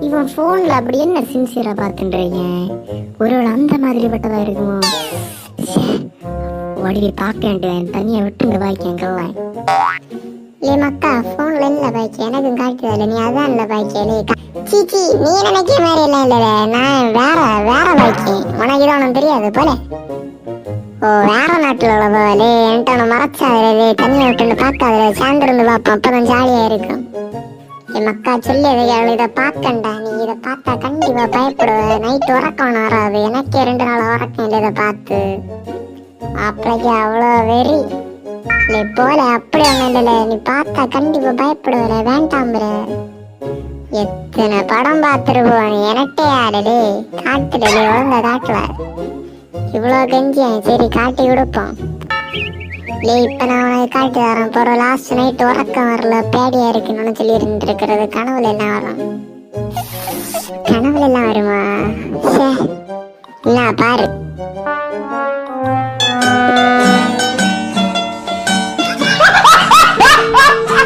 இவன் போன்ல அப்படி என்ன சின்சியரா பாத்துன்றீங்க? ஒரு அந்த மாதிரி பட்டதா இருக்குமோ? ஓடி பார்க்க வேண்டியவன் தனியா விட்டுங்க பாய்க்கெல்லாம். ஏ மக்கா, போன்ல இல்ல பாய்க்க, எனக்கும் காட்டுதல, நீ அதான் இல்ல பாய்க்க. சீச்சி, நீ நினைக்கிற மாதிரி எல்லாம் இல்ல, நான் வேற பாய்க்கேன். உனக்கு இதான் ஒன்றும் தெரியாது போல. ஓ, வேற நாட்டுல உள்ளதே என்கிட்ட ஒன்று மறைச்சாது, தனியா விட்டு பார்க்காத, சேர்ந்துருந்து பார்ப்போம், அப்பதான் ஜாலியா இருக்கும். என் மக்கா சொல்லி இதை பார்க்கண்டா, நீ இதை பார்த்தா கண்டிப்பா பயப்படுவ. நைட் உறக்கம் வராது, எனக்கே 2 நாள் உறக்கம் இல்லை இதை பார்த்து. அப்படிக்கு அவ்வளோ வெறி போல. அப்படி ஒன்றும் இல்லை, நீ பார்த்தா கண்டிப்பா பயப்படுவல, வேண்டாம்புற. எத்தனை படம் பார்த்துருப்போம் நீ, எனட்டே ஆடலே காட்டுடலே, ஒழுங்க காட்டல. இவ்வளோ கெஞ்சியன், சரி காட்டி கொடுப்போம். இப்ப நான் உனக்கு காட்டி தரேன். போற லாஸ்ட் நைட் உறக்கம் வரல, பேடியா இருக்குன்னு சொல்லி இருந்துருக்கிறது. கனவுல எல்லாம் வரும். கனவுல எல்லாம் வருமா? என்ன பாரு.